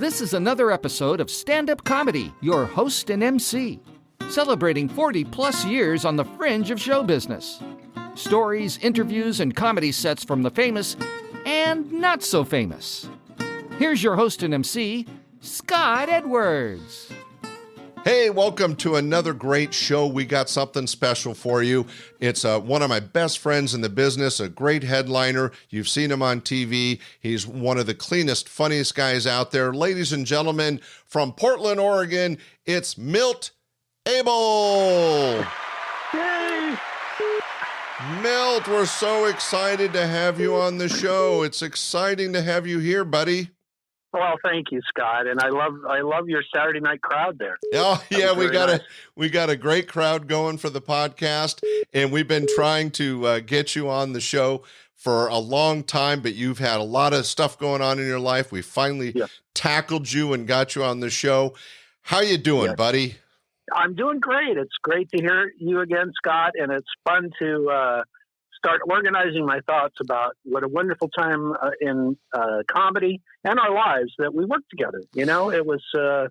This is another episode of Standup Comedy, your host and MC, celebrating 40-plus years on the fringe of show business. Stories, interviews, and comedy sets from the famous and not so famous. Here's your host and MC, Scott Edwards. Hey, welcome to another great show. We got something special for you. It's one of my best friends in the business, a great headliner. You've seen him on TV. He's one of the cleanest, funniest guys out there. Ladies and gentlemen, from Portland, Oregon, it's Milt Abel. Yay! Milt, we're so excited to have you on the show. It's exciting to have you here, buddy. Well, thank you, Scott, and I love your Saturday night crowd there. Oh yeah, nice. we got a great crowd going for the podcast, and we've been trying to get you on the show for a long time, but you've had a lot of stuff going on in your life. We finally tackled you and got you on the show. How you doing, buddy? I'm doing great. It's great to hear you again, Scott, and it's fun to start organizing my thoughts about what a wonderful time in comedy and our lives that we worked together. You know, it was the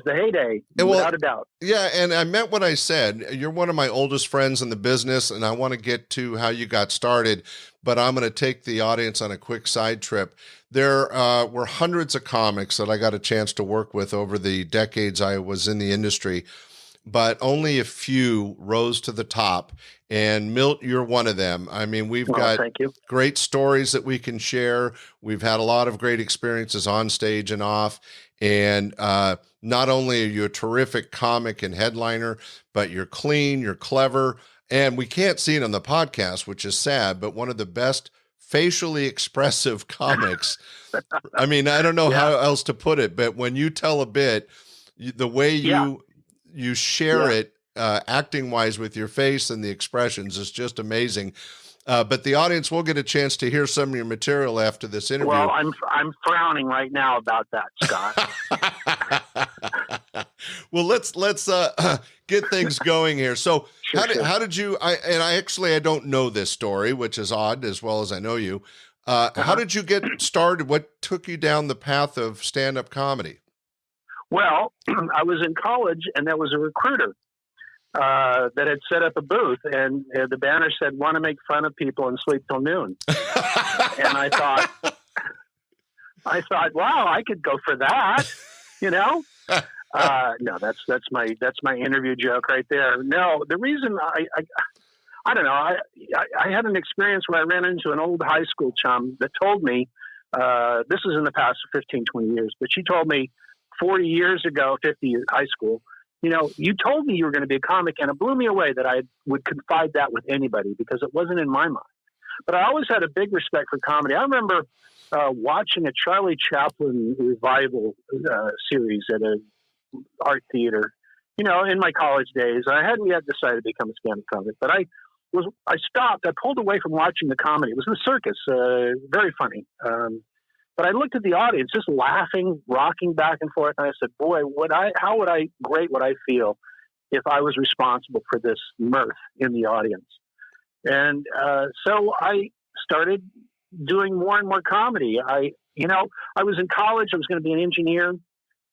heyday, without a doubt. Yeah, and I meant what I said. You're one of my oldest friends in the business, and I want to get to how you got started, but I'm going to take the audience on a quick side trip. There were hundreds of comics that I got a chance to work with over the decades I was in the industry, but only a few rose to the top. And Milt, you're one of them. I mean, we've got great stories that we can share. We've had a lot of great experiences on stage and off. And not only are you a terrific comic and headliner, but you're clean, you're clever. And we can't see it on the podcast, which is sad, but one of the best facially expressive comics. I mean, I don't know how else to put it, but when you tell a bit, the way you share it, acting wise with your face and the expressions is just amazing. But the audience will get a chance to hear some of your material after this interview. Well, I'm frowning right now about that, Scott. Well, let's get things going here. So how did you, I don't know this story, which is odd as well as I know you. How did you get started? What took you down the path of stand-up comedy? Well, I was in college, and there was a recruiter that had set up a booth, and the banner said, "Want to make fun of people and sleep till noon." And I thought, wow, I could go for that, you know? No, that's my interview joke right there. No, the reason I don't know. I had an experience where I ran into an old high school chum that told me, this was in the past 15, 20 years, but she told me 40 years ago, 50 years, high school, you know, you told me you were going to be a comic, and it blew me away that I would confide that with anybody because it wasn't in my mind. But I always had a big respect for comedy. I remember watching a Charlie Chaplin revival series at an art theater, you know, in my college days. I hadn't yet decided to become a stand-up comic, but I stopped. I pulled away from watching the comedy. It was in a circus, very funny. But I looked at the audience just laughing, rocking back and forth. And I said, boy, how would I feel if I was responsible for this mirth in the audience? And so I started doing more and more comedy. I was in college. I was going to be an engineer.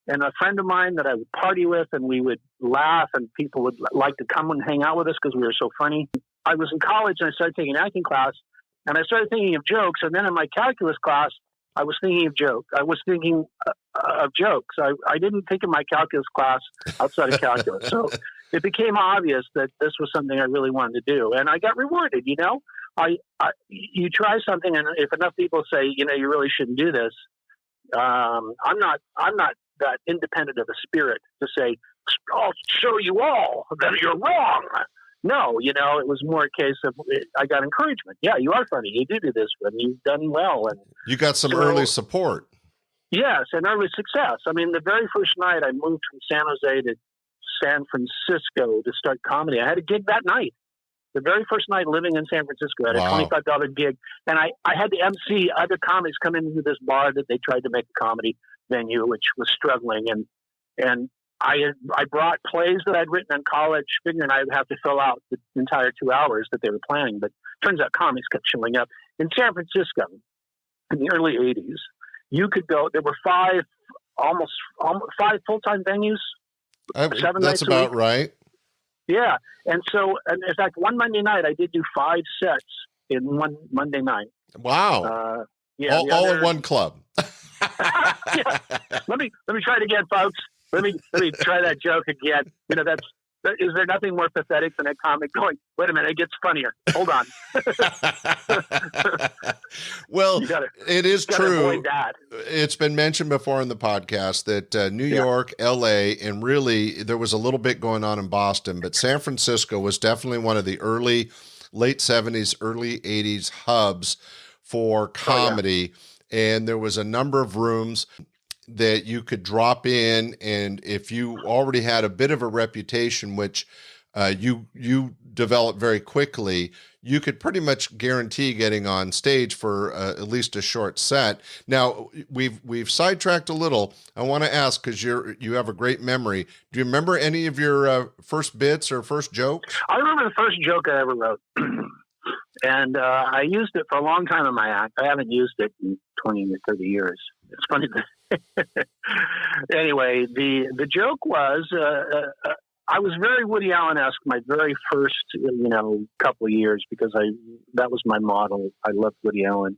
And a friend of mine that I would party with, and we would laugh, and people would like to come and hang out with us because we were so funny. I was in college, and I started taking acting class, and I started thinking of jokes. And then in my calculus class, I was thinking of jokes. I was thinking of jokes. I didn't think of my calculus class outside of calculus. So it became obvious that this was something I really wanted to do. And I got rewarded, you know. You try something, and if enough people say, you know, you really shouldn't do this, I'm not that independent of a spirit to say, I'll show you all that you're wrong. No, you know, it was more a case of I got encouragement. Yeah, you are funny. You do this, and you've done well. And you got some early support. Yes, and early success. I mean, the very first night I moved from San Jose to San Francisco to start comedy, I had a gig that night. The very first night living in San Francisco, I had a $25 gig, and I had to MC other comics come into this bar that they tried to make a comedy venue, which was struggling, and I brought plays that I'd written in college, figuring I would have to fill out the entire 2 hours that they were planning. But turns out comics kept showing up. In San Francisco, in the early 80s, you could go, there were 5 almost 5 full-time venues, 7 That's nights a about week. right. Yeah. And so, in fact, one Monday night, I did do 5 sets in one Monday night. Wow. Yeah. All in one club. Yeah. Let me try it again, folks. Let me try that joke again. Is there nothing more pathetic than a comic going, wait a minute, it gets funnier. Hold on. Well, it is true. Avoid that. It's been mentioned before in the podcast that New York, LA, and really there was a little bit going on in Boston, but San Francisco was definitely one of the late 70s, early 80s hubs for comedy. And there was a number of rooms that you could drop in, and if you already had a bit of a reputation, which you developed very quickly, you could pretty much guarantee getting on stage for at least a short set. Now we've sidetracked a little. I want to ask, because you have a great memory. Do you remember any of your first bits or first jokes? I remember the first joke I ever wrote, and I used it for a long time in my act. I haven't used it in 20 or 30 years. It's funny that. Anyway, the joke was I was very Woody Allen-esque my very first couple of years, because that was my model. I loved Woody Allen.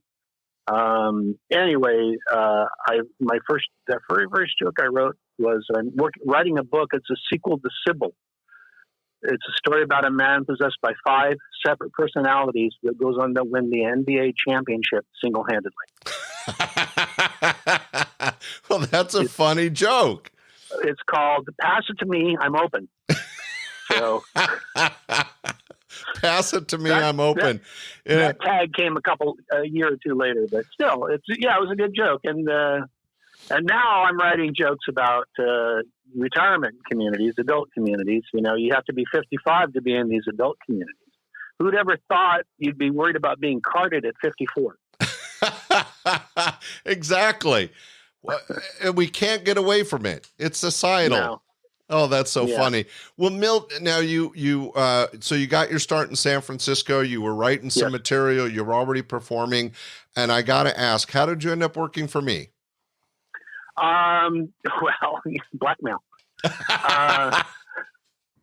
Anyway, the very first joke I wrote was I'm writing a book. It's a sequel to Sybil. It's a story about a man possessed by 5 separate personalities that goes on to win the NBA championship single-handedly. Well, that's a funny joke. It's called Pass It to Me, I'm Open. So, Pass it to me, I'm open. That tag came a year or two later, but still, it was a good joke. And now I'm writing jokes about retirement communities, adult communities. You have to be 55 to be in these adult communities. Who'd ever thought you'd be worried about being carded at 54? Exactly. We can't get away from it. It's societal. No. Oh, that's so funny. Well, Milt, now so you got your start in San Francisco. You were writing some material. You were already performing. And I got to ask, how did you end up working for me? Well, blackmail.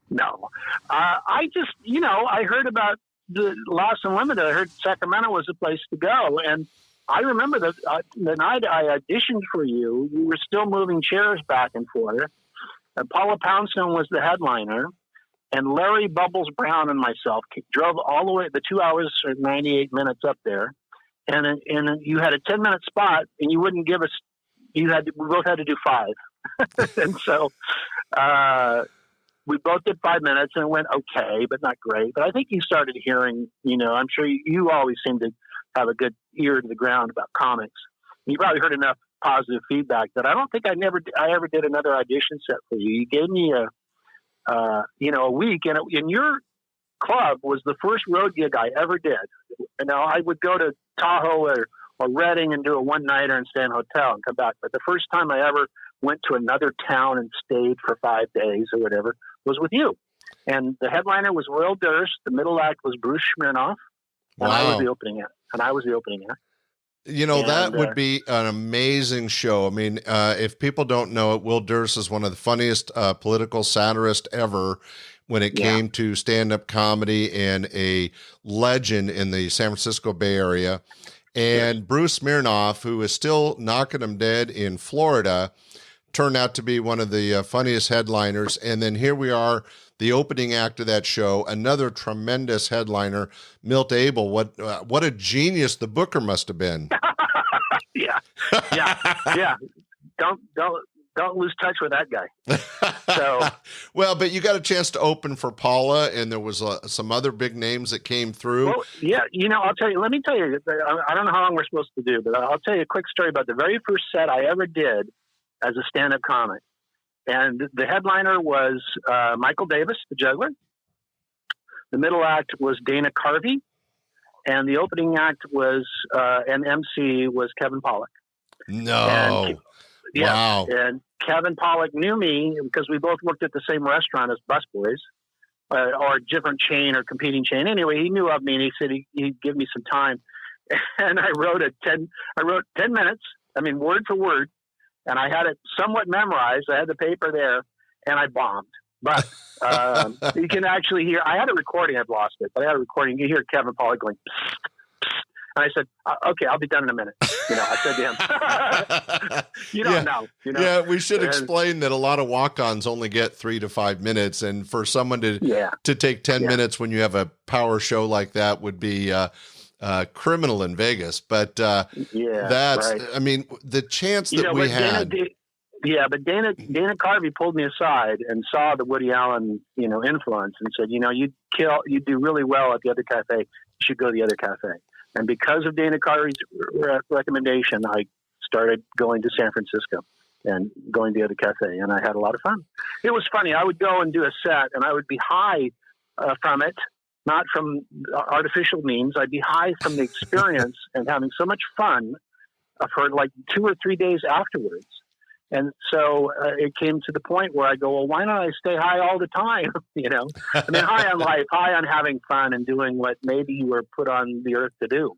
No. I just, I heard about the Lost Unlimited. I heard Sacramento was a place to go. And I remember that the night I auditioned for you, you were still moving chairs back and forth. Paula Poundstone was the headliner, and Larry Bubbles Brown and myself drove all the way the 2 hours or 98 minutes up there. And you had a 10-minute spot, and you wouldn't give us. We both had to do 5, and so we both did 5 minutes, and it went okay, but not great. But I think you started hearing. I'm sure you always seem to have a good ear to the ground about comics. You probably heard enough positive feedback that I don't think I ever did another audition set for you. You gave me a week, and your club was the first road gig I ever did. I would go to Tahoe or Redding and do a one-nighter and stay in a hotel and come back. But the first time I ever went to another town and stayed for 5 days or whatever was with you. And the headliner was Will Durst. The middle act was Bruce Smirnoff. And I was the opening act. That would be an amazing show. I mean, if people don't know it, Will Durst is one of the funniest political satirists ever when it came to stand-up comedy, and a legend in the San Francisco Bay Area. And Bruce Smirnoff, who is still knocking them dead in Florida, turned out to be one of the funniest headliners. And then here we are, the opening act of that show, another tremendous headliner, Milt Abel. What a genius the booker must have been. Yeah. Don't lose touch with that guy. So, well, but you got a chance to open for Paula, and there was some other big names that came through. Well, yeah, I'll tell you. Let me tell you. I don't know how long we're supposed to do, but I'll tell you a quick story about the very first set I ever did as a stand-up comic. And the headliner was Michael Davis, the juggler. The middle act was Dana Carvey, and the opening act was and MC was Kevin Pollak. No. Wow. And Kevin Pollak knew me because we both worked at the same restaurant as busboys, or a different chain or competing chain. Anyway, he knew of me, and he said he'd give me some time. And I wrote 10 minutes. I mean, word for word. and I had it somewhat memorized. I had the paper there, and I bombed. But you can actually hear. I had a recording. I've lost it, but I had a recording. You hear Kevin Pollak going, psst, psst. And I said, "Okay, I'll be done in a minute." I said to him, "You don't know." Yeah, we should explain that a lot of walk-ons only get 3 to 5 minutes, and for someone to take 10 minutes when you have a power show like that would be criminal in Vegas. But that's, right. I mean, the chance that we had. But Dana Carvey pulled me aside and saw the Woody Allen, influence, and said, you do really well at the other cafe. You should go to the other cafe. And because of Dana Carvey's recommendation, I started going to San Francisco and going to the other cafe, and I had a lot of fun. It was funny. I would go and do a set, and I would be high from it, not from artificial means. I'd be high from the experience and having so much fun for like 2 or 3 days afterwards. And so it came to the point where I go, well, why don't I stay high all the time? I mean, high on life, high on having fun and doing what maybe you were put on the earth to do,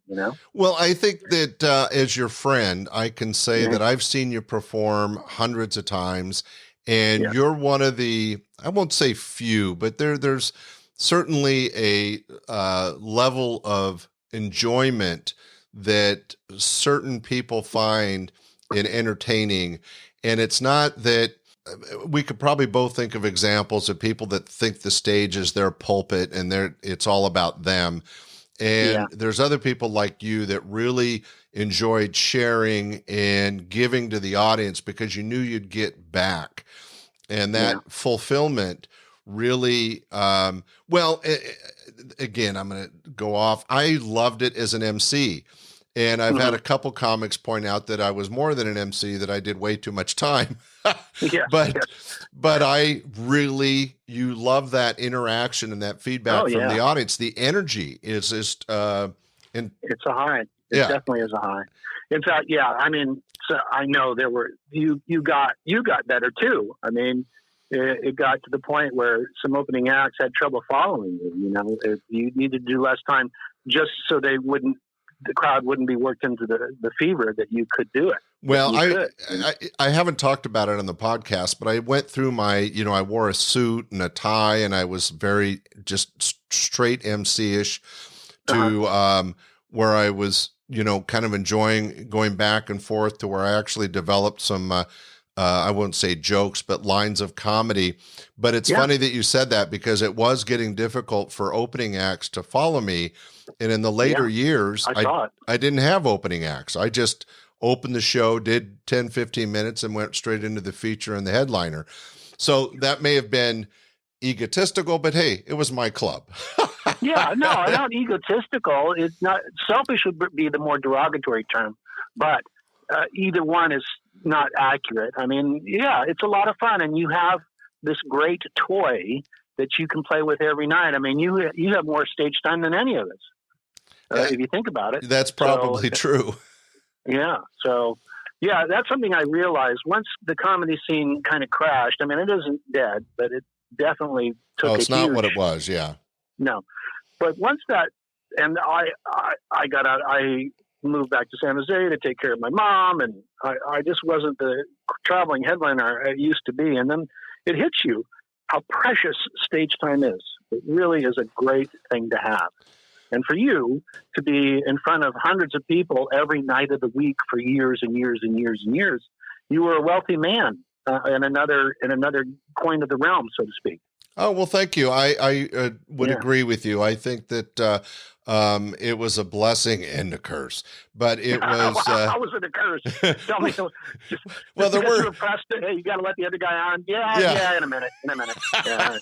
Well, I think that as your friend, I can say that I've seen you perform hundreds of times, and you're one of the, I won't say few, but there's certainly a level of enjoyment that certain people find in entertaining. And it's not that we could probably both think of examples of people that think the stage is their pulpit and it's all about them. And there's other people like you that really enjoyed sharing and giving to the audience because you knew you'd get back. And that fulfillment really, again, I'm going to go off. I loved it as an MC. And I've had a couple comics point out that I was more than an MC, that I did way too much time. But I really, you love that interaction and that feedback from the audience. The energy is just, it's a high. It definitely is a high. In fact, I mean, so I know there were, you got better too. I mean, it got to the point where some opening acts had trouble following you. If you needed to do less time just so the crowd wouldn't be worked into the fever that you could do it. Well, I haven't talked about it on the podcast, but I went through my, I wore a suit and a tie, and I was very just straight MC-ish to where I was, kind of enjoying going back and forth to where I actually developed some, I won't say jokes, but lines of comedy. But it's funny that you said that, because it was getting difficult for opening acts to follow me. And in the later years, I didn't have opening acts. I just opened the show, did 10, 15 minutes, and went straight into the feature and the headliner. So that may have been egotistical, but hey, it was my club. Not egotistical. It's not selfish would be the more derogatory term, but either one is not accurate. I mean, it's a lot of fun, and you have this great toy that you can play with every night. I mean, you have more stage time than any of us. If you think about it. That's probably true. Yeah. So, that's something I realized once the comedy scene kind of crashed. I mean, it isn't dead, but it definitely took it's not what it was. Yeah. No. But once that, and I got out, I moved back to San Jose to take care of my mom, and I just wasn't the traveling headliner I used to be. And then it hits you how precious stage time is. It really is a great thing to have. And for you to be in front of hundreds of people every night of the week for years and years and years and years, you were a wealthy man in another coin of the realm, so to speak. Oh, well, thank you. I would agree with you. I think that it was a blessing and a curse, but it was. How was it a curse? Tell me. Well, there were. Hey, you got to let the other guy on. Yeah. In a minute. Yeah.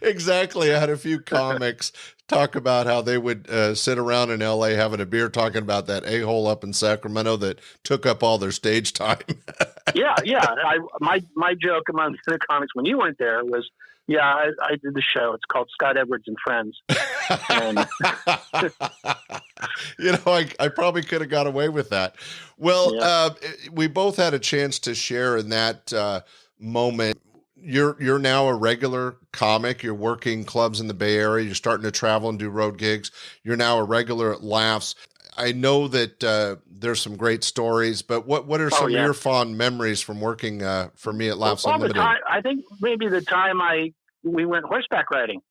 Exactly. I had a few comics talk about how they would sit around in LA having a beer, talking about that a-hole up in Sacramento that took up all their stage time. Yeah. My joke among the comics when you went there was, I did the show. It's called Scott Edwards and Friends. And I probably could have got away with that. Well, we both had a chance to share in that moment. You're now a regular comic. You're working clubs in the Bay Area. You're starting to travel and do road gigs. You're now a regular at Laughs. I know that there's some great stories, but what are some of your fond memories from working for me at Laughs Unlimited? I think maybe the time we went horseback riding.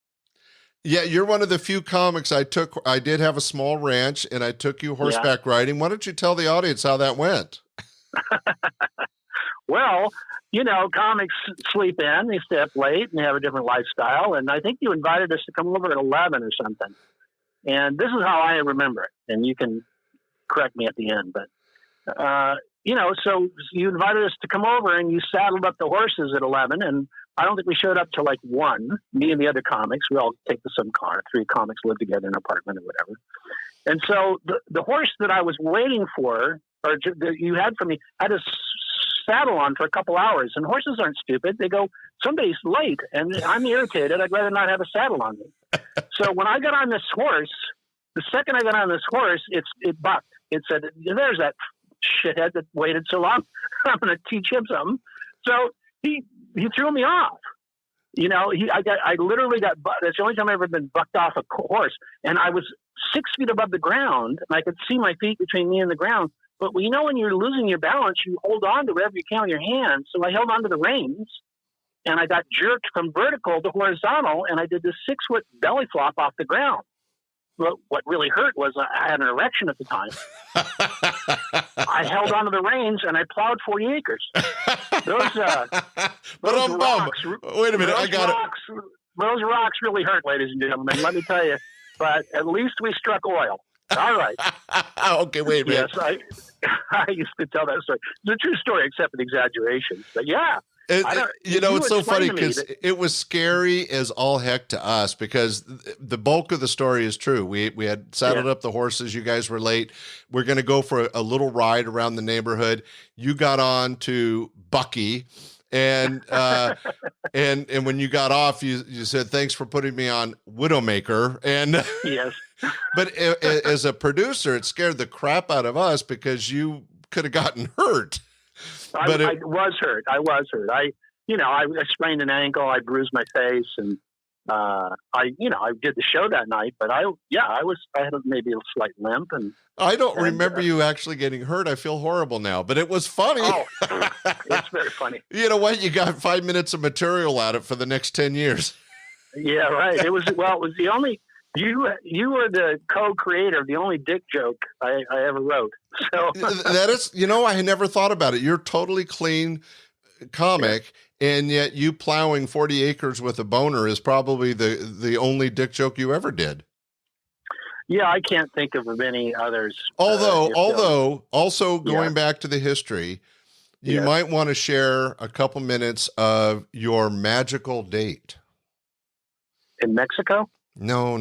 Yeah, you're one of the few comics I took. I did have a small ranch, and I took you horseback riding. Why don't you tell the audience how that went? Well, comics sleep in, they stay up late, and they have a different lifestyle. And I think you invited us to come over at 11 or something. And this is how I remember it. And you can correct me at the end. But, so you invited us to come over, and you saddled up the horses at 11. And I don't think we showed up till like 1, me and the other comics. We all take the same car. 3 comics live together in an apartment or whatever. And so the horse that I was waiting for, or that you had for me, had a saddle on for a couple hours. And horses aren't stupid. They go, somebody's late, and I'm irritated. I'd rather not have a saddle on me. So when I got on this horse, the second I got on this horse, it bucked. It said, there's that shithead that waited so long. I'm going to teach him something. So he threw me off. I literally got, that's the only time I've ever been bucked off a horse. And I was 6 feet above the ground, and I could see my feet between me and the ground. But when you're losing your balance, you hold on to whatever you can with your hands. So I held on to the reins, and I got jerked from vertical to horizontal, and I did this 6-foot belly flop off the ground. But what really hurt was I had an erection at the time. I held onto the reins, and I plowed 40 acres. Those rocks. Wait a minute, I got it. Those rocks really hurt, ladies and gentlemen. Let me tell you. But at least we struck oil. All right. Okay, wait a minute. Yes, I used to tell that story. It's a true story, except an exaggeration. But yeah. It's so funny because it was scary as all heck to us, because the bulk of the story is true. We had saddled up the horses. You guys were late. We're going to go for a little ride around the neighborhood. You got on to Bucky, and and when you got off, you said, thanks for putting me on Widowmaker. And yes. But as a producer, it scared the crap out of us because you could have gotten hurt. I was hurt. I sprained an ankle. I bruised my face, and I did the show that night. But I had maybe a slight limp, and I don't remember you actually getting hurt. I feel horrible now, but it was funny. Oh, it's very funny. You know what? You got 5 minutes of material at it for the next 10 years. Yeah, right. It was the only. You were the co-creator of the only dick joke I ever wrote. So that is, I never thought about it. You're totally clean comic, and yet you plowing 40 acres with a boner is probably the only dick joke you ever did. Yeah, I can't think of any others. Although also going back to the history, you might want to share a couple minutes of your magical date. In Mexico? No.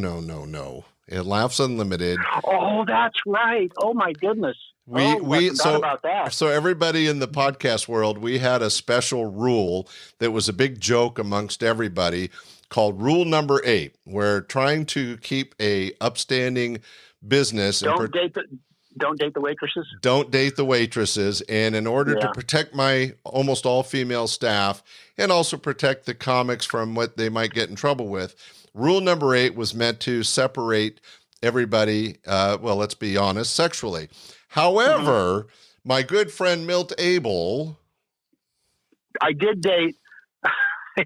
It Laughs Unlimited. Oh, that's right. Oh my goodness. I forgot about that. So everybody in the podcast world, we had a special rule that was a big joke amongst everybody called Rule Number 8. We're trying to keep a upstanding business. Don't date the waitresses. Don't date the waitresses. And in order to protect my almost all female staff and also protect the comics from what they might get in trouble with, Rule number 8 was meant to separate everybody, let's be honest, sexually. However, my good friend Milt Abel. I did date. We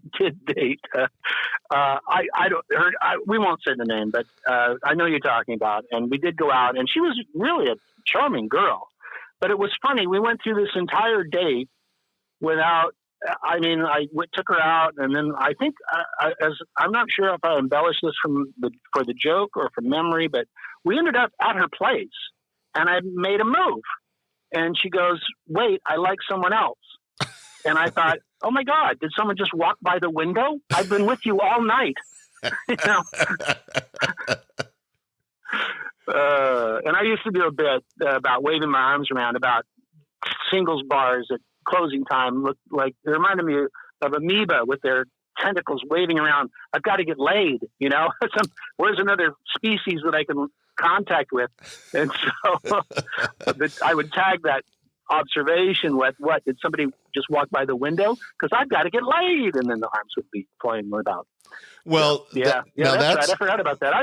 won't say the name, but I know you're talking about. And we did go out, and she was really a charming girl. But it was funny. We went through this entire date without. I took her out, and then I think, I'm not sure if I embellished this for the joke or from memory, but we ended up at her place, and I made a move, and she goes, "Wait, I like someone else," and I thought, "Oh my God, did someone just walk by the window? I've been with you all night," And I used to do a bit about waving my arms around about singles bars at closing time. Looked like it reminded me of amoeba with their tentacles waving around. I've got to get laid, where's another species that I can contact with? And so I would tag that observation with, what, did somebody just walk by the window? Because I've got to get laid. And then the arms would be flying about. Well, that's right. I forgot about that.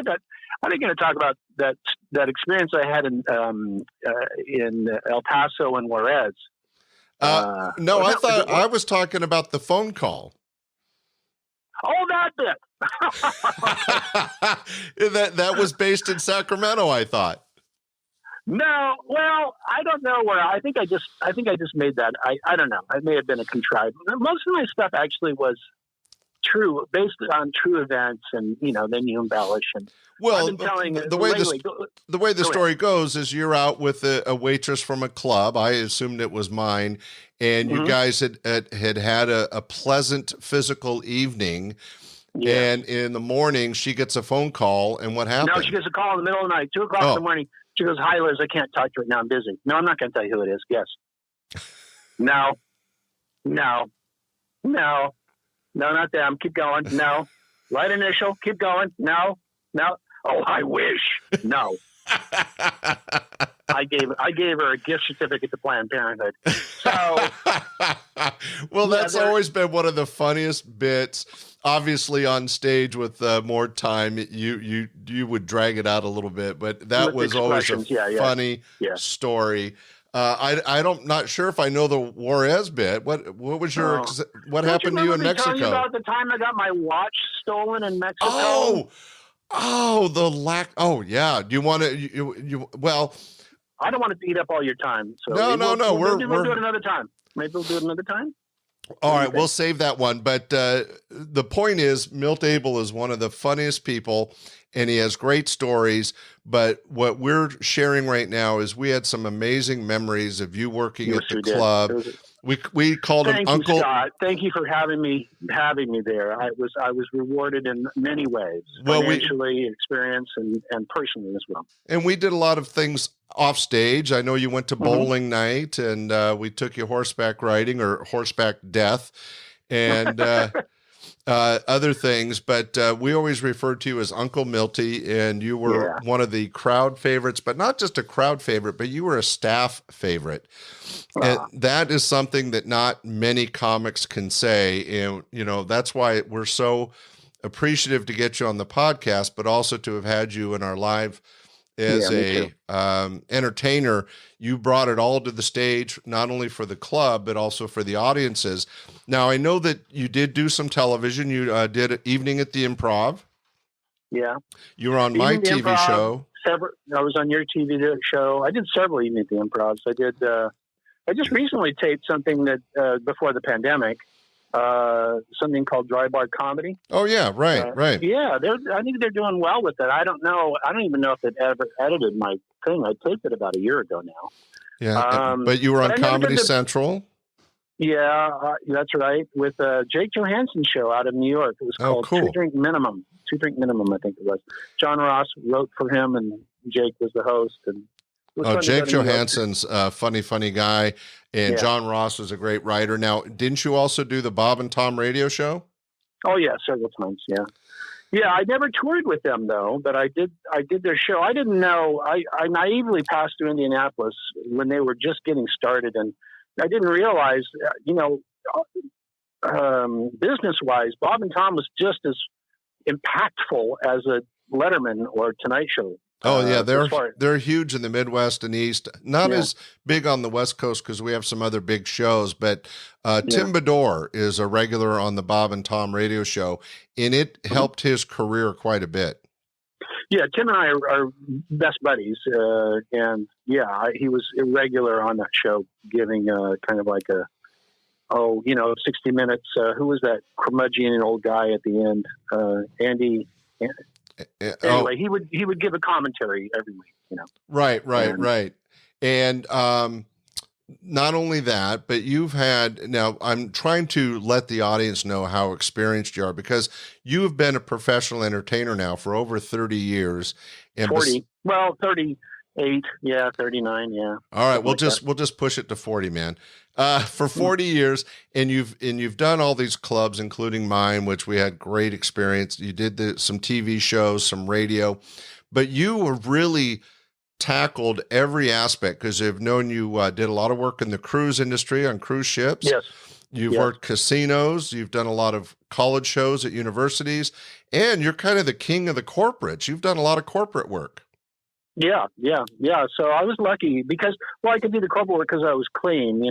I think going to talk about that experience I had in El Paso and Juarez. No, I thought I was talking about the phone call. Oh, that bit. that was based in Sacramento, I thought. No, well, I don't know where. I think I just made that. I don't know. It may have been a contrived. Most of my stuff actually was true, based on true events, and then you embellish. And well, I've been telling the way the story goes is you're out with a waitress from a club. I assumed it was mine, and you guys had a pleasant physical evening. Yeah. And in the morning, she gets a phone call, and what happened? No, she gets a call in the middle of the night, 2:00 in the morning. She goes, "Hi, Liz, I can't talk right now. I'm busy." No, I'm not going to tell you who it is. Yes. No, not them. Keep going. No. Right initial. Keep going. No. Oh, I wish. No. I gave her a gift certificate to Planned Parenthood. So, well, that's always been one of the funniest bits. Obviously, on stage with more time, you would drag it out a little bit, but that was always a funny story. I'm not sure if I know the Juarez bit. What was your what happened to you in Mexico? You about the time I got my watch stolen in Mexico? Oh yeah. Do you want to? Well, I don't want to eat up all your time. So no. We'll do it another time. Maybe we'll do it another time. All right, we'll save that one. But the point is, Milt Abel is one of the funniest people, and he has great stories. But what we're sharing right now is we had some amazing memories of you working at the club. We called him Uncle. You, Scott. Thank you for having me there. I was rewarded in many ways, financially, experience, and personally as well. And we did a lot of things off stage. I know you went to bowling night, and we took you horseback riding or horseback death, and other things. But we always referred to you as Uncle Milty, and you were one of the crowd favorites, but not just a crowd favorite, but you were a staff favorite. And that is something that not many comics can say. And, that's why we're so appreciative to get you on the podcast, but also to have had you in our live as a entertainer. You brought it all to the stage, not only for the club, but also for the audiences. Now, I know that you did do some television. You did an Evening at the Improv. Yeah. You were on my TV show. I was on your TV show. I did several Evening at the Improvs. I just recently taped something that before the pandemic, something called Dry Bar Comedy. Oh yeah, right. Yeah, I think they're doing well with it. I don't know. I don't even know if it ever edited my thing. I taped it about a year ago now. Yeah, but you were on Comedy Central. Yeah, that's right. With Jake Johansson's show out of New York. It was called Two Drink Minimum, I think it was. John Ross wrote for him, and Jake was the host. And Jake Johansson's a funny guy, and John Ross was a great writer. Now, didn't you also do the Bob and Tom radio show? Oh yeah, several times. Yeah. I never toured with them though, but I did their show. I didn't know. I naively passed through Indianapolis when they were just getting started, and I didn't realize, business-wise, Bob and Tom was just as impactful as a Letterman or Tonight Show. Oh yeah, they're huge in the Midwest and East. Not as big on the West Coast because we have some other big shows. But Tim Bedore is a regular on the Bob and Tom radio show, and it helped his career quite a bit. Yeah, Tim and I are best buddies, and he was irregular on that show, giving kind of like 60 Minutes. Who was that curmudgeon old guy at the end? Andy. Anyway, he would give a commentary every week, Right. And not only that, but now I'm trying to let the audience know how experienced you are, because you have been a professional entertainer now for over 30 years. And 38, 39, yeah. All right, we'll just push it to 40, man. For 40 years, and you've done all these clubs, including mine, which we had great experience. You did some TV shows, some radio, but you have really tackled every aspect, because I've known you did a lot of work in the cruise industry on cruise ships. Yes. You've Yeah. worked casinos. You've done a lot of college shows at universities, and you're kind of the king of the corporates. You've done a lot of corporate work. Yeah. So I was lucky because, well, I could do the corporate work because I was clean,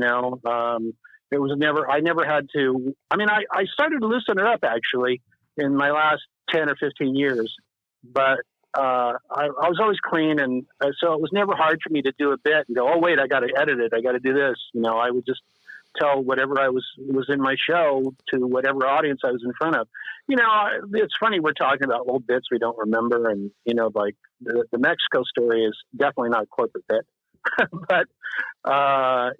it was I never had to, I started to loosen it up actually in my last 10 or 15 years, but I was always clean. And so it was never hard for me to do a bit and go, oh, wait, I got to edit it. I got to do this. I would just tell whatever I was in my show to whatever audience I was in front of. It's funny, we're talking about old bits we don't remember. And, like the Mexico story is definitely not a corporate bit. But, I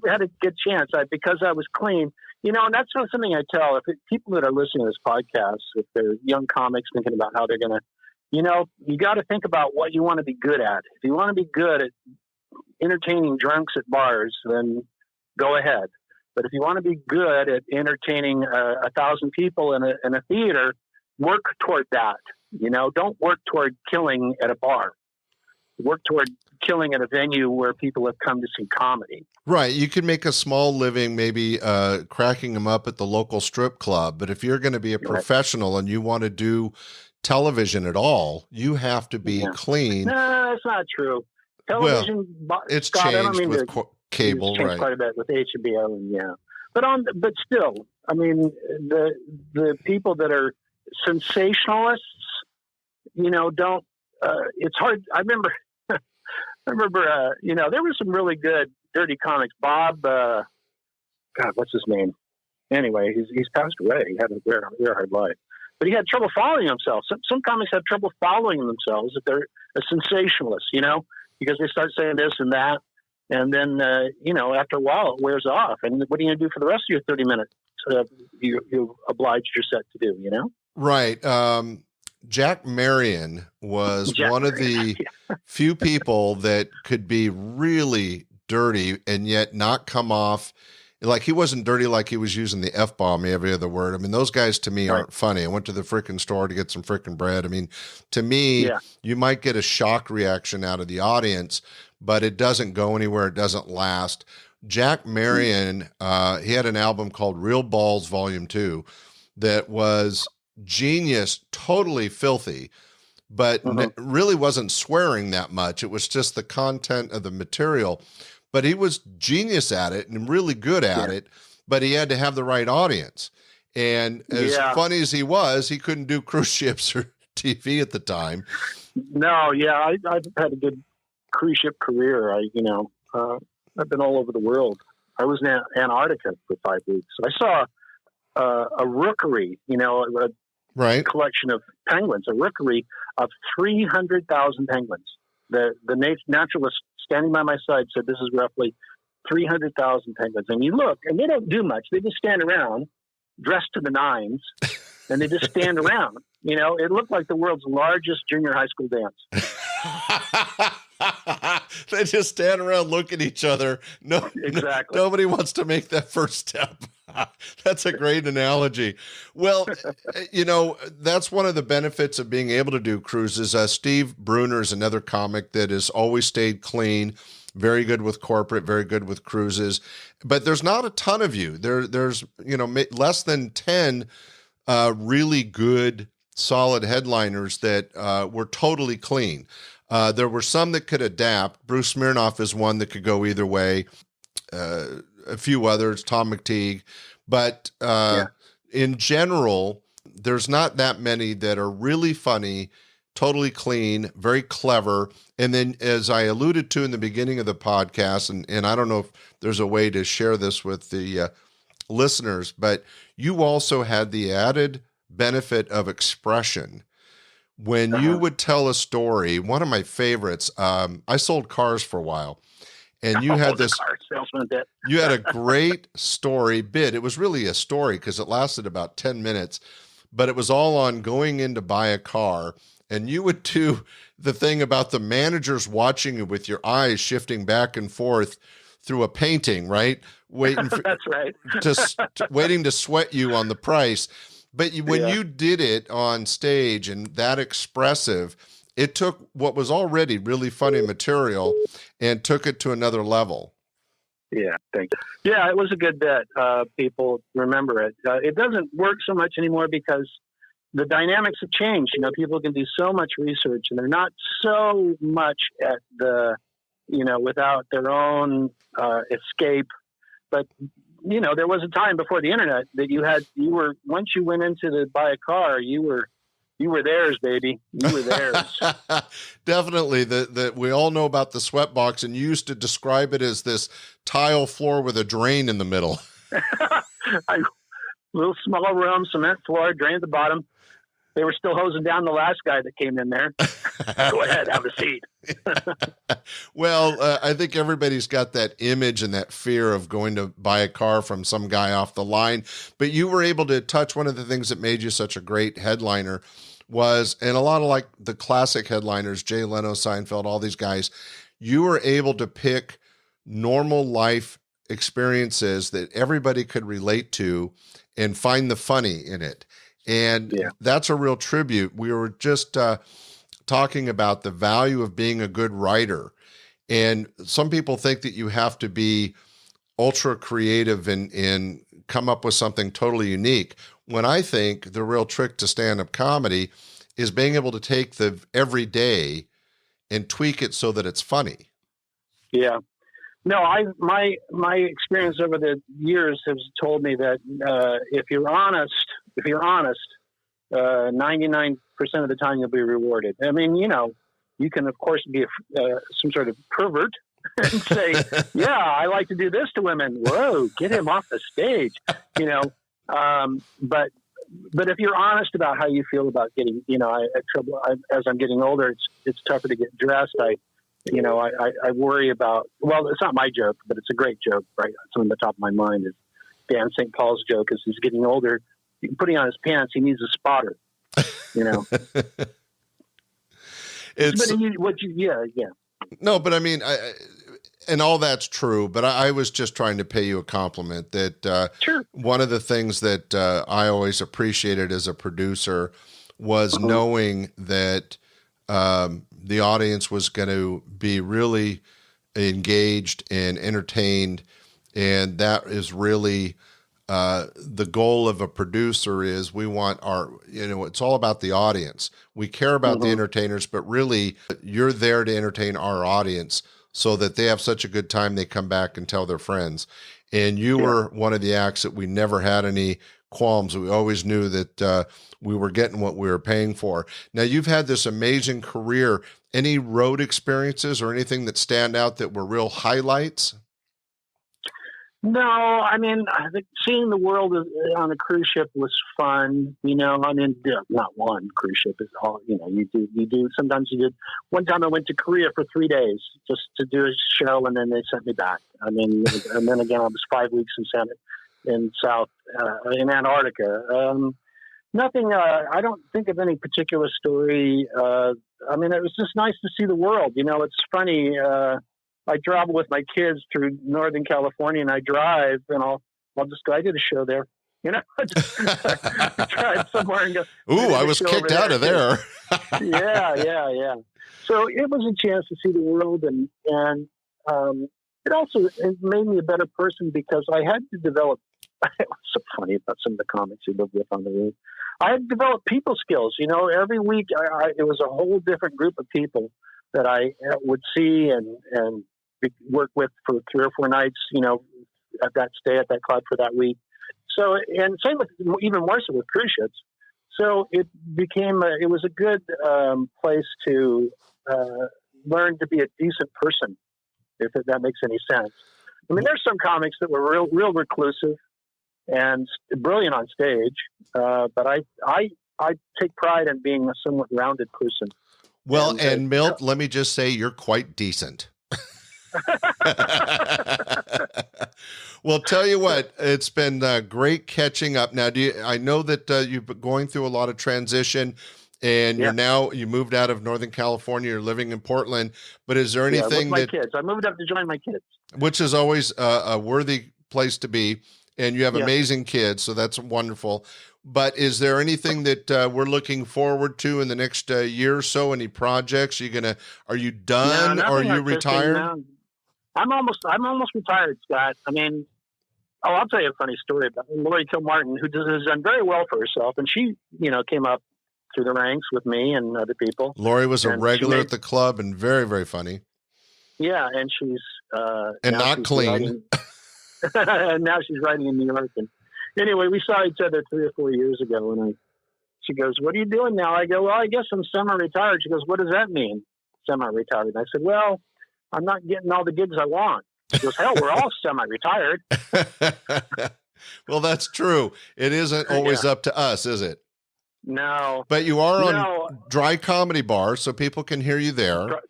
had a good chance because I was clean, and that's not something I tell people that are listening to this podcast, if they're young comics thinking about how they're going to, you got to think about what you want to be good at. If you want to be good at entertaining drunks at bars, then go ahead. But if you want to be good at entertaining 1,000 people in a theater, work toward that. Don't work toward killing at a bar. Work toward killing at a venue where people have come to see comedy. Right. You can make a small living, maybe cracking them up at the local strip club. But if you're going to be a professional and you want to do television at all, you have to be clean. No, that's not true. Television, it's Scott, changed with cable, it's changed right? Quite a bit with HBO, but still, the people that are sensationalists, don't. It's hard. I remember, there were some really good dirty comics. Bob, God, what's his name? Anyway, he's passed away. He had a very hard life, but he had trouble following himself. Some comics have trouble following themselves if they're a sensationalist, because they start saying this and that. And then, after a while it wears off. And what are you going to do for the rest of your 30 minutes? You obliged your set to do, Right. Jack Marion was one of the few people that could be really dirty and yet not come off like he wasn't dirty, like he was using the F-bomb every other word. I mean, those guys to me aren't funny. I went to the frickin' store to get some frickin' bread. I mean, to me, you might get a shock reaction out of the audience, but it doesn't go anywhere. It doesn't last. Jack Marion, he had an album called Real Balls Volume 2 that was genius, totally filthy, but really wasn't swearing that much. It was just the content of the material. But he was genius at it and really good at it, but he had to have the right audience. And as funny as he was, he couldn't do cruise ships or TV at the time. No, I've had a good cruise ship career. I've been all over the world. I was in Antarctica for 5 weeks. I saw a rookery, a collection of penguins, a rookery of 300,000 penguins. The naturalist standing by my side said this is roughly 300,000 penguins. And you look, and they don't do much. They just stand around, dressed to the nines, and they just stand around. It looked like the world's largest junior high school dance. They just stand around, look at each other. Exactly. Nobody wants to make that first step. That's a great analogy. Well, that's one of the benefits of being able to do cruises. Steve Bruner is another comic that has always stayed clean, very good with corporate, very good with cruises. But there's not a ton of you. There's less than 10 really good, solid headliners that were totally clean. There were some that could adapt. Bruce Smirnoff is one that could go either way. A few others, Tom McTeague. But in general, there's not that many that are really funny, totally clean, very clever. And then, as I alluded to in the beginning of the podcast, and I don't know if there's a way to share this with the listeners, but you also had the added benefit of expression. When you would tell a story, one of my favorites, I sold cars for a while, and you had this, you had a great story bit. It was really a story because it lasted about 10 minutes, but it was all on going in to buy a car. And you would do the thing about the managers watching you with your eyes shifting back and forth through a painting, right? Waiting for, that's right. waiting to sweat you on the price. But when you did it on stage and that expressive, it took what was already really funny material and took it to another level. Yeah, thank you. Yeah, it was a good bit. People remember it. It doesn't work so much anymore because the dynamics have changed. People can do so much research, and they're not so much at the, without their own escape. But there was a time before the internet that once you went into to buy a car, you were theirs, baby. You were theirs. Definitely. That we all know about the sweatbox, and you used to describe it as this tile floor with a drain in the middle. Little small room, cement floor, drain at the bottom. They were still hosing down the last guy that came in there. Go ahead, have a seat. Well, I think everybody's got that image and that fear of going to buy a car from some guy off the line. But you were able to touch one of the things that made you such a great headliner was, and a lot of like the classic headliners, Jay Leno, Seinfeld, all these guys, you were able to pick normal life experiences that everybody could relate to and find the funny in it. And that's a real tribute. We were just talking about the value of being a good writer. And some people think that you have to be ultra creative and come up with something totally unique. When I think the real trick to stand-up comedy is being able to take the everyday and tweak it so that it's funny. Yeah. No, my experience over the years has told me that if you're honest, 99% of the time you'll be rewarded. I mean, you can of course be some sort of pervert and say, "Yeah, I like to do this to women." Whoa, get him off the stage, But if you're honest about how you feel about getting, as I'm getting older, it's tougher to get dressed. I worry about, well, it's not my joke, but it's a great joke, right? It's on the top of my mind is Dan St. Paul's joke as he's getting older, putting on his pants, he needs a spotter, No, but I mean, and all that's true, but I was just trying to pay you a compliment that sure. One of the things that I always appreciated as a producer was knowing that the audience was going to be really engaged and entertained. And that is really the goal of a producer is we want it's all about the audience. We care about the entertainers, but really you're there to entertain our audience so that they have such a good time they come back and tell their friends. And you were one of the acts that we never had any qualms. We always knew that we were getting what we were paying for. Now, you've had this amazing career. Any road experiences or anything that stand out that were real highlights? No, I mean, I think seeing the world on a cruise ship was fun. I mean, not one cruise ship is all, you do, sometimes you did. One time I went to Korea for 3 days just to do a show and then they sent me back. I mean, and then again, I was 5 weeks in Antarctica. Nothing, I don't think of any particular story. I mean, it was just nice to see the world. It's funny, I travel with my kids through Northern California and I drive and I'll just go, I did a show there, drive somewhere and go, ooh, I was kicked out of there. Yeah. So it was a chance to see the world and it made me a better person because I had to develop, it was so funny about some of the comics you lived with on the road. I had developed people skills, every week it was a whole different group of people that I would see and work with for 3 or 4 nights, at that stay at that club for that week. So, and same with, even more so with cruise ships. So it became, it was a good place to learn to be a decent person, if that makes any sense. I mean, there's some comics that were real reclusive and brilliant on stage, but I take pride in being a somewhat rounded person. Well, and Milt, let me just say you're quite decent. Well, tell you what, it's been great catching up. Now, I know that you've been going through a lot of transition and you moved out of Northern California, you're living in Portland, but is there anything with my kids? I moved up to join my kids. Which is always a worthy place to be. And you have amazing kids, so that's wonderful. But is there anything that we're looking forward to in the next year or so? Any projects? Are you done? No, or are you retired? I'm almost retired, Scott. I mean, I'll tell you a funny story about Lori Kilmartin, who has done very well for herself, and she, came up through the ranks with me and other people. Lori was a regular at the club and very, very funny. Yeah, and she's not clean. And now she's writing in New York. And anyway, we saw each other 3 or 4 years ago, and she goes, "What are you doing now?" I go, "Well, I guess I'm semi-retired." She goes, "What does that mean, semi-retired?" And I said, "Well, I'm not getting all the gigs I want." She goes, "Hell, we're all semi-retired." Well, that's true. It isn't always up to us, is it? No. But you are on Dry Comedy Bar, so people can hear you there.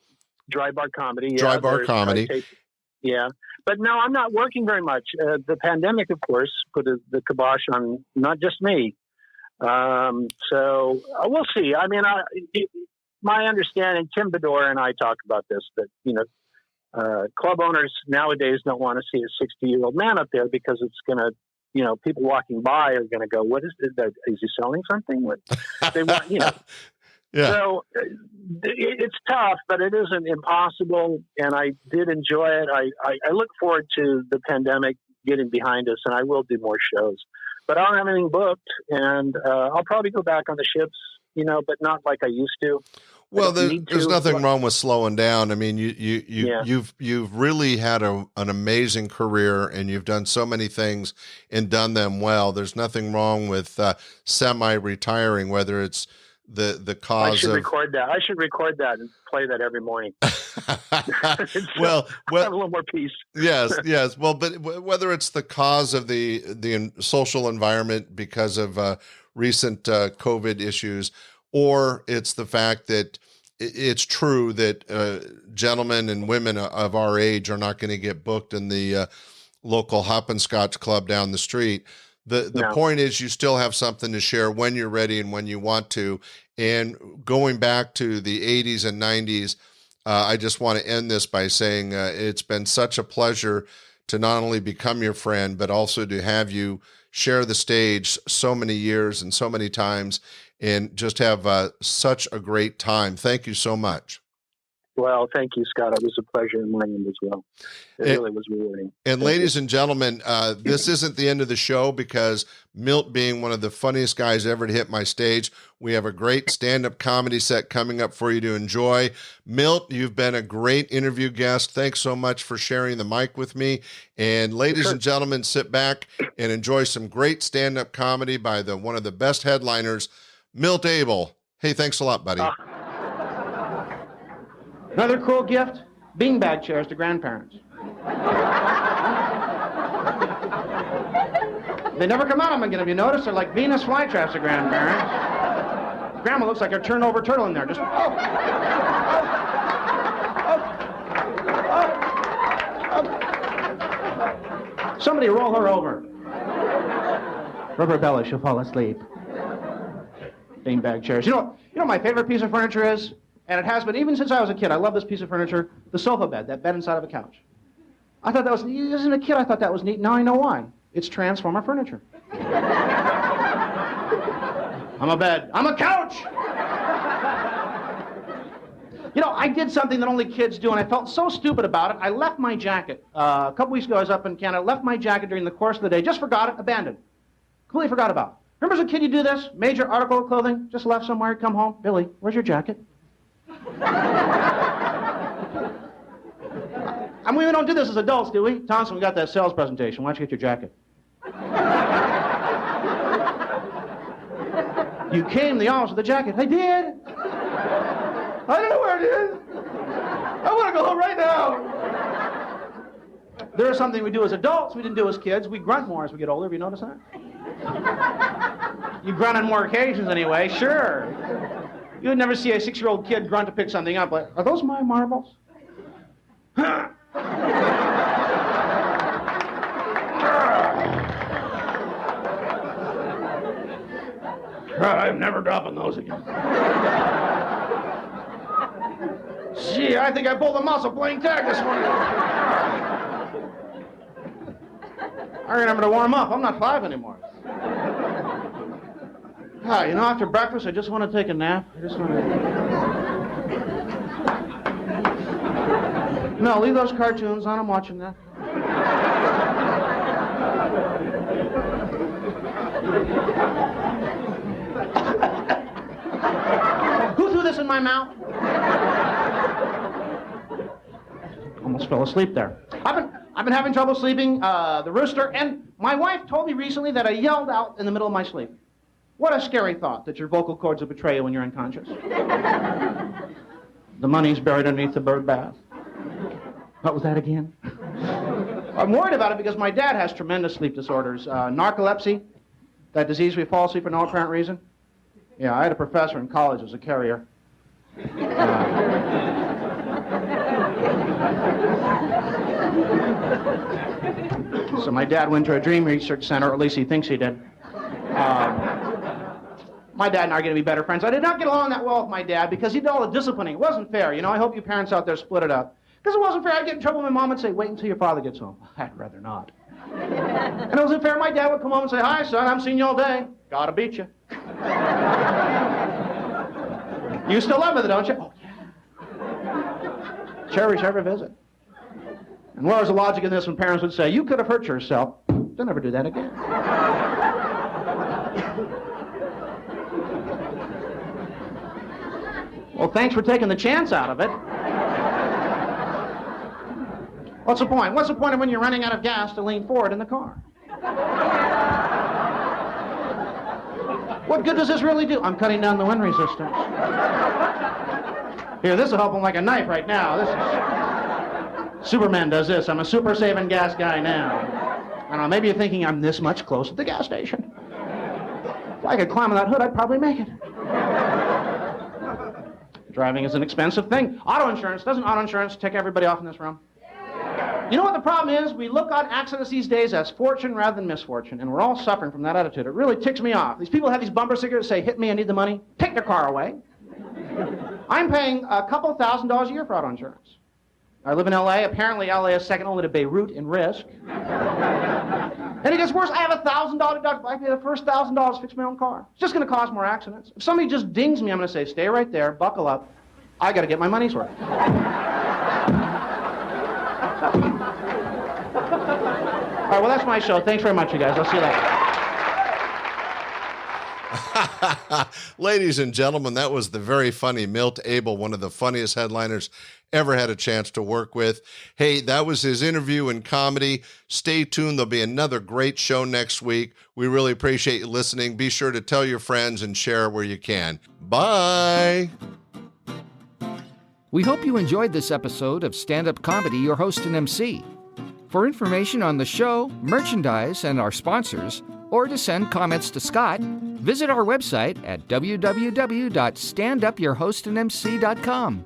Dry Bar Comedy. Yeah, Dry Bar Comedy. Yeah. But no, I'm not working very much. The pandemic, of course, put the kibosh on not just me. So we'll see. I mean, my understanding, Tim Bedore and I talk about this, that, club owners nowadays don't want to see a 60-year-old man up there because it's going to, people walking by are going to go, "What is that? Is he selling something?" What they want, Yeah. So it's tough, but it isn't impossible. And I did enjoy it. I look forward to the pandemic getting behind us, and I will do more shows. But I don't have anything booked, and I'll probably go back on the ships, but not like I used to. Well, there's nothing wrong with slowing down. I mean, you've really had an amazing career, and you've done so many things and done them well. There's nothing wrong with semi-retiring, whether it's the cause. I should record that. I should record that and play that every morning. well, have a little more peace. yes. Well, but whether it's the cause of the social environment because of recent COVID issues, or it's the fact that it's true that gentlemen and women of our age are not going to get booked in the local hop and scotch club down the street. The point is you still have something to share when you're ready and when you want to. And going back to the 80s and 90s, I just want to end this by saying it's been such a pleasure to not only become your friend, but also to have you share the stage so many years and so many times and just have such a great time. Thank you so much. Well, thank you, Scott. It was a pleasure on my end as well. It really was rewarding. And ladies and gentlemen, this isn't the end of the show because Milt being one of the funniest guys ever to hit my stage, we have a great stand-up comedy set coming up for you to enjoy. Milt, you've been a great interview guest. Thanks so much for sharing the mic with me. And ladies and gentlemen, sit back and enjoy some great stand-up comedy by one of the best headliners, Milt Abel. Hey, thanks a lot, buddy. Another cool gift, beanbag chairs to grandparents. They never come out of them again. Have you noticed? They're like Venus flytraps to grandparents. Grandma looks like a turnover turtle in there. Just, Somebody roll her over. Rub her belly, she'll fall asleep. Beanbag chairs. You know my favorite piece of furniture is? And it has been even since I was a kid. I love this piece of furniture, the sofa bed, that bed inside of a couch. I thought that was neat. As a kid, I thought that was neat. Now I know why. It's Transformer furniture. I'm a bed. I'm a couch! I did something that only kids do, and I felt so stupid about it. I left my jacket. A couple weeks ago, I was up in Canada, left my jacket during the course of the day, just forgot it, abandoned. Completely forgot about it. Remember as a kid you do this? Major article of clothing, just left somewhere, come home. Billy, where's your jacket? I mean, we don't do this as adults, do we? Thompson, we got that sales presentation. Why don't you get your jacket? You came to the office with a jacket. I did. I don't know where it is. I want to go home right now. There's something we do as adults we didn't do as kids. We grunt more as we get older. Have you noticed that? You grunt on more occasions anyway, sure. You would never see a 6-year-old kid grunt to pick something up. Like, are those my marbles? I'm never dropping those again. Gee, I think I pulled a muscle playing tag this morning. I remember to warm up. I'm not 5 anymore. After breakfast, I just want to take a nap. I just want to... No, leave those cartoons on. I'm watching that. Who threw this in my mouth? Almost fell asleep there. I've been having trouble sleeping. The rooster, and my wife told me recently that I yelled out in the middle of my sleep. What a scary thought that your vocal cords will betray you when you're unconscious. The money's buried underneath the bird bath. What was that again? I'm worried about it because my dad has tremendous sleep disorders. Narcolepsy, that disease we fall asleep for no apparent reason. Yeah, I had a professor in college who was a carrier. So my dad went to a dream research center, or at least he thinks he did. My dad and I are going to be better friends. I did not get along that well with my dad because he did all the disciplining. It wasn't fair. You know, I hope you parents out there split it up. Because it wasn't fair. I'd get in trouble with my mom and say, wait until your father gets home. I'd rather not. And it wasn't fair. My dad would come home and say, hi, son, I haven't seen you all day. Gotta beat you. You still love me, don't you? Oh, yeah. Cherish every visit. And where's the logic in this when parents would say, you could have hurt yourself. They'll never do that again. Well, thanks for taking the chance out of it. What's the point? What's the point of when you're running out of gas to lean forward in the car? What good does this really do? I'm cutting down the wind resistance. Here, this will help them like a knife right now. This is... Superman does this. I'm a super saving gas guy now. I don't know, maybe you're thinking I'm this much close at the gas station. If I could climb on that hood, I'd probably make it. Driving is an expensive thing. Auto insurance. Doesn't auto insurance tick everybody off in this room? You know what the problem is? We look on accidents these days as fortune rather than misfortune, and we're all suffering from that attitude. It really ticks me off. These people have these bumper stickers that say, hit me, I need the money. Take their car away. I'm paying a couple $1,000s a year for auto insurance. I live in L.A. Apparently, L.A. is second only to Beirut in risk. And it gets worse. I have $1,000 deductible. I pay the first $1,000 to fix my own car. It's just going to cause more accidents. If somebody just dings me, I'm going to say, stay right there, buckle up. I got to get my money's worth. All right, well, that's my show. Thanks very much, you guys. I'll see you later. Ladies and gentlemen, that was the very funny Milt Abel, one of the funniest headliners ever had a chance to work with. Hey, that was his interview in comedy. Stay tuned. There'll be another great show next week. We really appreciate you listening. Be sure to tell your friends and share where you can. Bye. We hope you enjoyed this episode of Stand-Up Comedy, your host and MC. For information on the show, merchandise, and our sponsors, or to send comments to Scott, visit our website at www.standupyourhostandmc.com.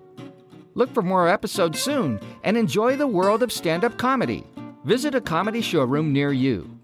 Look for more episodes soon and enjoy the world of stand-up comedy. Visit a comedy showroom near you.